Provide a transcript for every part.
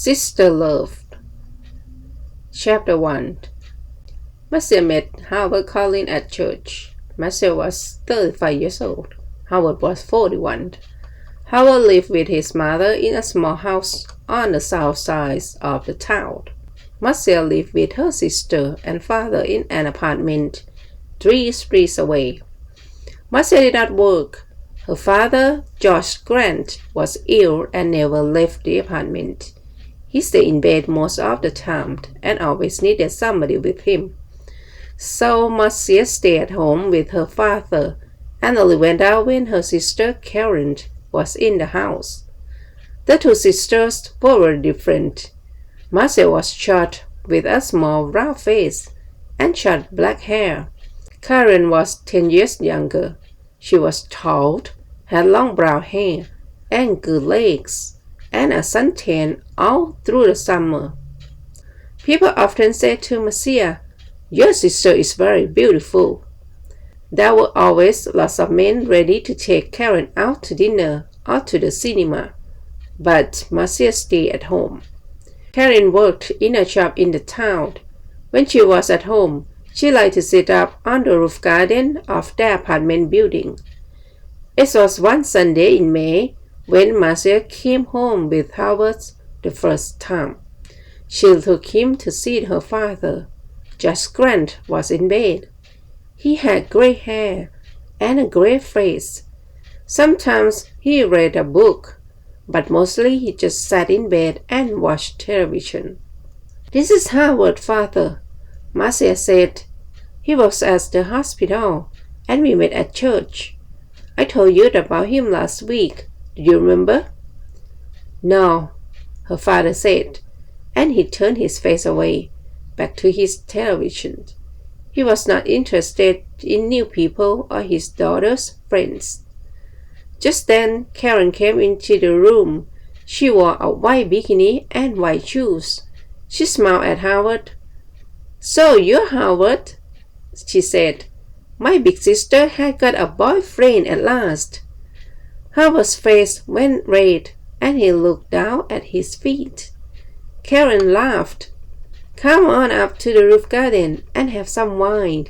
Sister Love. Chapter 1. Marcia met Howard Collins at church. Marcia was 35 years old. Howard was 41. Howard lived with his mother in a small house on the south side of the town. Marcia lived with her sister and father in an apartment 3 streets away. Marcia did not work. Her father, George Grant, was ill and never left the apartment. He stayed in bed most of the time and always needed somebody with him. So Marcia stayed at home with her father and only went out when her sister Karen was in the house. The two sisters were very different. Marcia was short with a small round face and short black hair. Karen was 10 years younger. She was tall, had long brown hair and good legs, and a suntan all through the summer. People often said to Marcia, "Your sister is very beautiful." There were always lots of men ready to take Karen out to dinner or to the cinema, but Marcia stayed at home. Karen worked in a shop in the town. When she was at home, she liked to sit up on the roof garden of their apartment building. It was one Sunday in May when Marcia came home with Howard the first time. She took him to see her father. George Grant was in bed. He had gray hair and a gray face. Sometimes he read a book, but mostly he just sat in bed and watched television. "This is Howard's father," Marcia said. "He works at the hospital, and we met at church. I told you about him last week. Do you remember?" "No," her father said, and he turned his face away, back to his television. He was not interested in new people or his daughter's friends. Just then, Karen came into the room. She wore a white bikini and white shoes. She smiled at Howard. "So you're Howard," she said. "My big sister had got a boyfriend at last." Howard's face went red, and he looked down at his feet. Karen laughed. "Come on up to the roof garden and have some wine.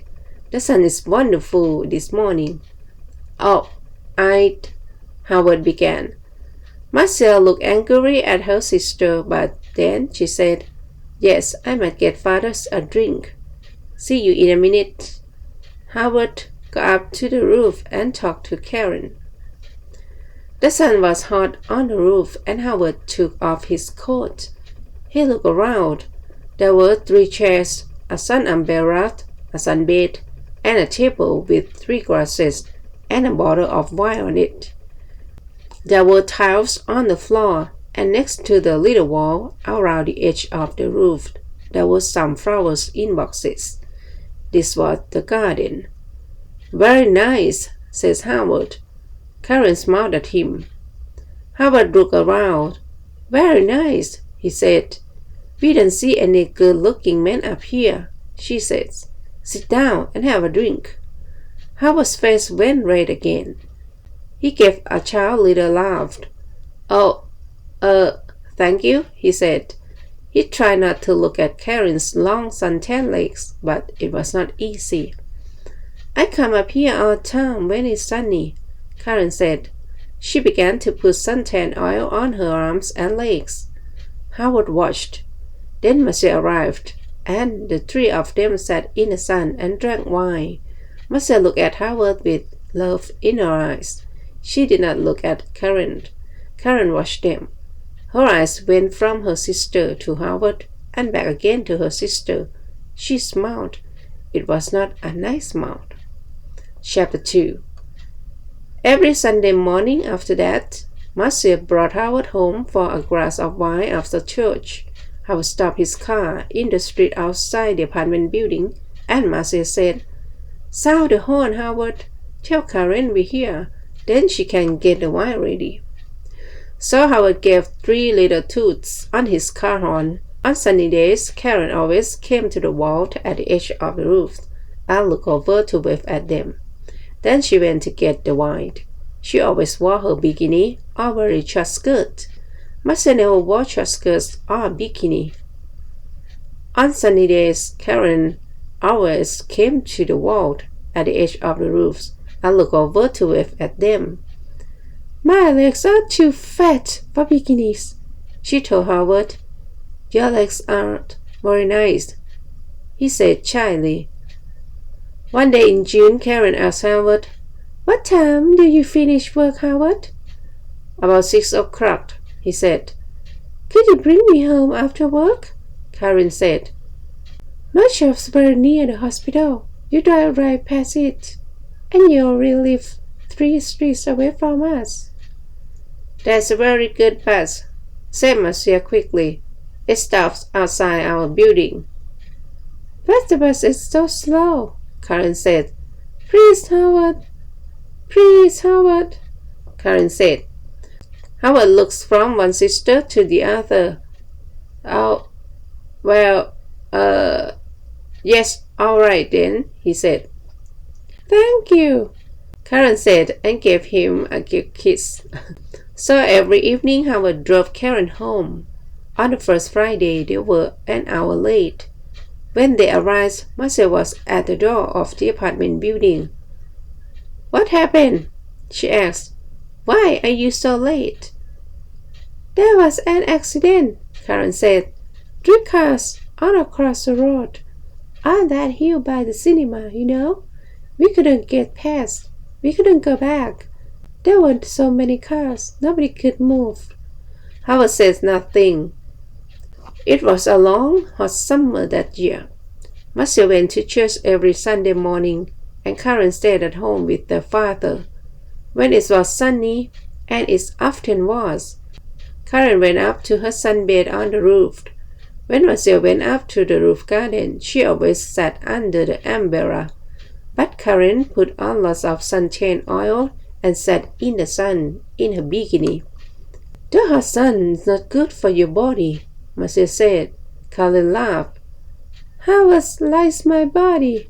The sun is wonderful this morning." "Oh, Howard began. Marcia looked angry at her sister, but then she said, "Yes, I might get father a drink. See you in a minute." Howard got up to the roof and talked to Karen. The sun was hot on the roof, and Howard took off his coat. He looked around. There were 3 chairs, a sun umbrella, a sunbed, and a table with 3 glasses and a bottle of wine on it. There were tiles on the floor, and next to the little wall around the edge of the roof, there were some flowers in boxes. This was the garden. "Very nice," says Howard. Karen smiled at him. Howard looked around. "Very nice," he said. "We don't see any good-looking men up here," she says. "Sit down and have a drink." Howard's face went red again. He gave a child little laugh. "Oh, thank you," he said. He tried not to look at Karen's long suntan legs, but it was not easy. "I come up here all the time when it's sunny," Karen said. She began to put suntan oil on her arms and legs. Howard watched. Then Marcia arrived, and the 3 of them sat in the sun and drank wine. Marcia looked at Howard with love in her eyes. She did not look at Karen. Karen watched them. Her eyes went from her sister to Howard and back again to her sister. She smiled. It was not a nice smile. Chapter 2. Every Sunday morning after that, Marcia brought Howard home for a glass of wine after church. Howard stopped his car in the street outside the apartment building, and Marcia said, "Sound the horn, Howard. Tell Karen we're here. Then she can get the wine ready." So Howard gave 3 little toots on his car horn. On sunny days, Karen always came to the wall at the edge of the roof and looked over to wave at them. Then she went to get the wine. She always wore her bikini or very short skirt. Marcia never wore short skirts or a bikini. On sunny days, Karen always came to the wall at the edge of the roofs and looked over to wave at them. "My legs are too fat for bikinis," she told Howard. "Your legs aren't very nice," he said shyly. One day in June, Karen asked Howard, "What time do you finish work, Howard?" "About 6 o'clock," he said. "Could you bring me home after work?" Karen said. "My shop's very near the hospital. You drive right past it, and you already live 3 streets away from us." "That's a very good bus," said Marcia quickly. "It stops outside our building." "But the bus is so slow," Karen said. "Please, Howard. Please, Howard," Karen said. Howard looked from one sister to the other. "Oh, well, yes, all right then," he said. "Thank you," Karen said and gave him a kiss. So every evening Howard drove Karen home. On the first Friday they were an hour late. When they arrived, Marcia was at the door of the apartment building. "What happened?" she asked. "Why are you so late?" "There was an accident," Karen said. 3 cars all across the road. On that hill by the cinema, you know. We couldn't get past. We couldn't go back. There were so many cars, nobody could move." Howard said nothing. It was a long, hot summer that year. Marcia went to church every Sunday morning, and Karen stayed at home with their father. When it was sunny, and it often was, Karen went up to her sunbed on the roof. When Marcia went up to the roof garden, she always sat under the umbrella. But Karen put on lots of suntan oil and sat in the sun in her bikini. "The hot sun is not good for your body," Marcia said. Karen laughed. "Howard likes my body."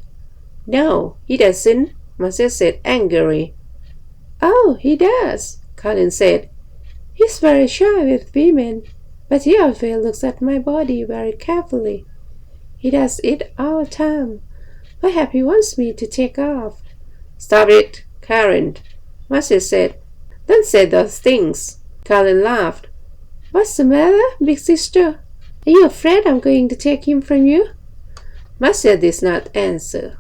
"No, he doesn't," Marcia said angrily. "Oh, he does," Karen said. "He's very shy with women, but he always looks at my body very carefully. He does it all the time. Perhaps he wants me to take off." "Stop it, Karen," Marcia said. "Don't say those things." Karen laughed. "What's the matter, big sister? Are you afraid I'm going to take him from you?" Marcia did not answer.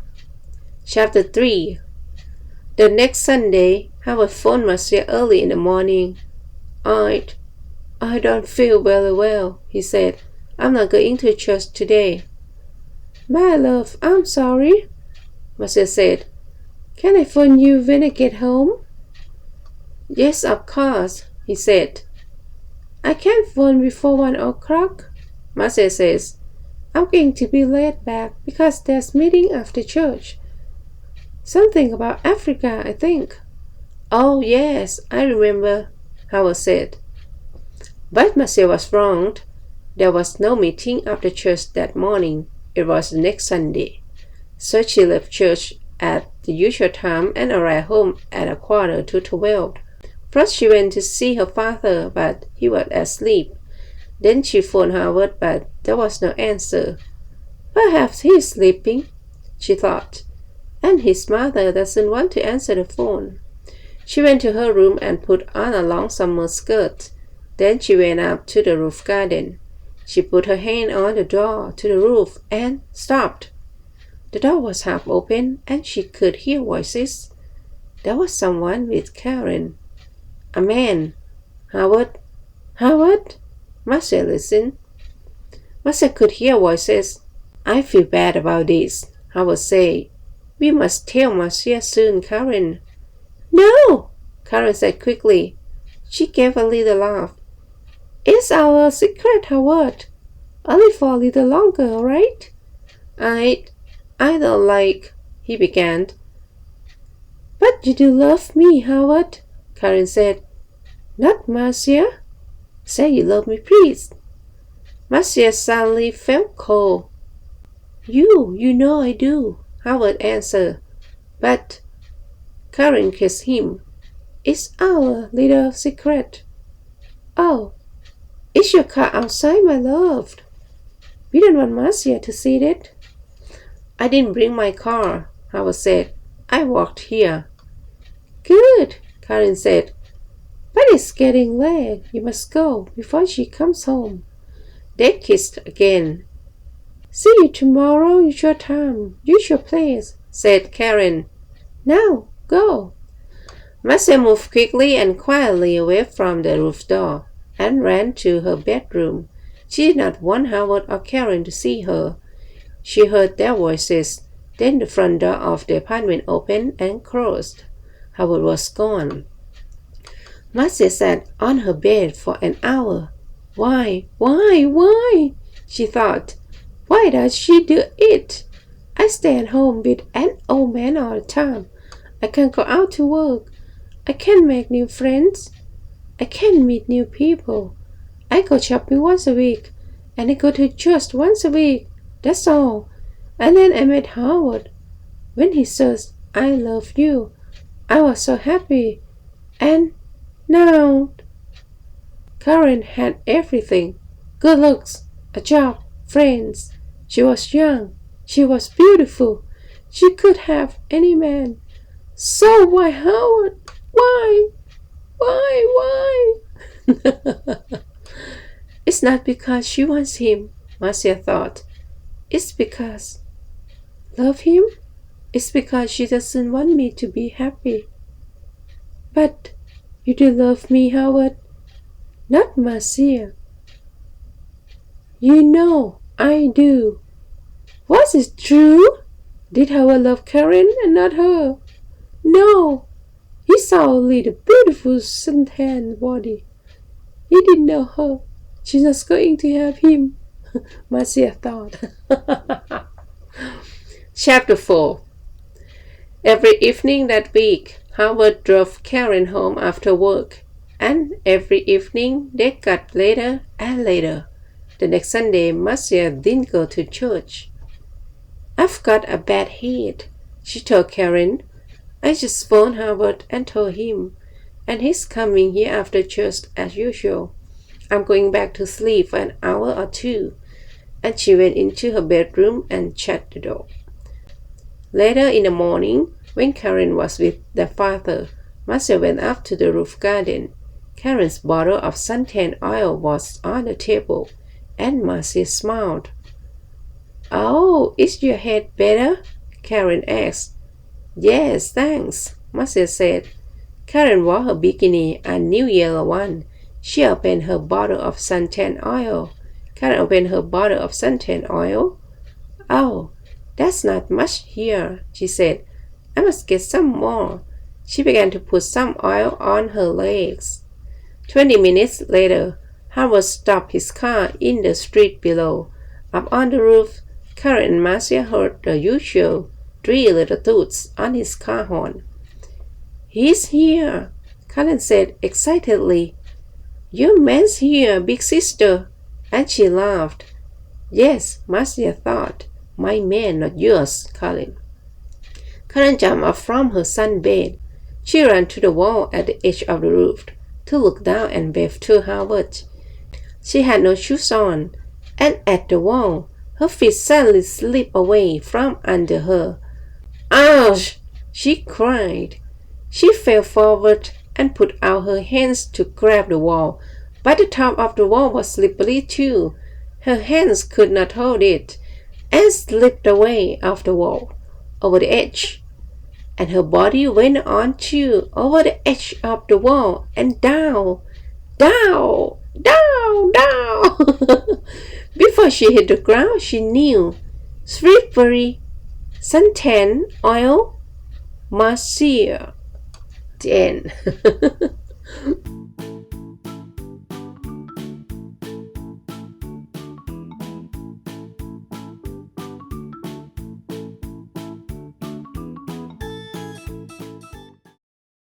Chapter 3. The next Sunday, Howard phoned Marcia early in the morning. I don't feel very well," he said. "I'm not going to church today." "My love, I'm sorry," Marcia said. "Can I phone you when I get home?" "Yes, of course," he said. "I can't phone before 1 o'clock," Marcia says. "I'm going to be late back because there's meeting after church. Something about Africa, I think." "Oh, yes, I remember," Howard said. But Marcia was wrong. There was no meeting after church that morning. It was the next Sunday. So she left church at the usual time and arrived home at 11:45. First she went to see her father, but he was asleep. Then she phoned Howard, but there was no answer. "Perhaps he's sleeping," she thought, "and his mother doesn't want to answer the phone." She went to her room and put on a long summer skirt. Then she went up to the roof garden. She put her hand on the door to the roof and stopped. The door was half open and she could hear voices. There was someone with Karen. A man. "Howard? Howard?" Marcia listened. Marcia could hear voices. "I feel bad about this," Howard said. "We must tell Marcia soon, Karen." "No," Karen said quickly. She gave a little laugh. "It's our secret, Howard. Only for a little longer, all right?" I don't like," he began. "But you do love me, Howard," Karen said. "Not Marcia. Say you love me, please." Marcia suddenly felt cold. You know I do," Howard answered. "But," Karen kissed him, "it's our little secret." "Oh, Is your car outside, my love? We don't want Marcia to see it. I didn't bring my car, Howard said. I walked here. Good, Karen said. But it's getting late. You must go before she comes home. They kissed again. See you tomorrow, usual time, usual place, said Karen. Now, go. Marcia moved quickly and quietly away from the roof door and ran to her bedroom. She did not want Howard or Karen to see her. She heard their voices. Then the front door of the apartment opened and closed. Howard was gone. Marcia sat on her bed for an hour. Why? She thought. Why does she do it? I stay at home with an old man all the time. I can't go out to work. I can't make new friends. I can't meet new people. I go shopping once a week, and I go to church once a week. That's all. And then I met Howard. When he says, I love you, I was so happy. And now, Karen had everything. Good looks, a job, friends. She was young. She was beautiful. She could have any man. So why Howard? Why? It's not because she wants him, Marcia thought. It's because love him? It's because she doesn't want me to be happy. But you do love me, Howard? Not Marcia. You know I do. Was it true? Did Howard love Karen and not her? No. He saw only the beautiful suntan body. He didn't know her. She's not going to have him, Marcia thought. Chapter 4. Every evening that week, Howard drove Karen home after work, and every evening they got later and later. The next Sunday, Marcia didn't go to church. I've got a bad head, she told Karen. I just phoned Howard and told him, and he's coming here after church as usual. I'm going back to sleep for an hour or two. And she went into her bedroom and shut the door. Later in the morning, when Karen was with their father, Marcia went up to the roof garden. Karen's bottle of suntan oil was on the table, and Marcia smiled. Oh, is your head better? Karen asked. Yes, thanks, Marcia said. Karen wore her bikini, a new yellow one. She opened her bottle of suntan oil. Karen opened her bottle of suntan oil. Oh, that's not much here, she said. I must get some more. She began to put some oil on her legs. 20 minutes later, Howard stopped his car in the street below. Up on the roof, Karen and Marcia heard the usual 3 little toots on his car horn. He's here, Karen said excitedly. Your man's here, big sister. And she laughed. Yes, Marcia thought. My man, not yours, Karen. Karen jumped up from her sunbed. She ran to the wall at the edge of the roof to look down and wave to Howard. She had no shoes on, and at the wall, her feet suddenly slipped away from under her. Ouch! She cried. She fell forward and put out her hands to grab the wall, but the top of the wall was slippery too. Her hands could not hold it, and slipped away off the wall, over the edge. And her body went on too, over the edge of the wall, and down. Before she hit the ground, she knew. Slippery, suntan oil, Marcia. The end.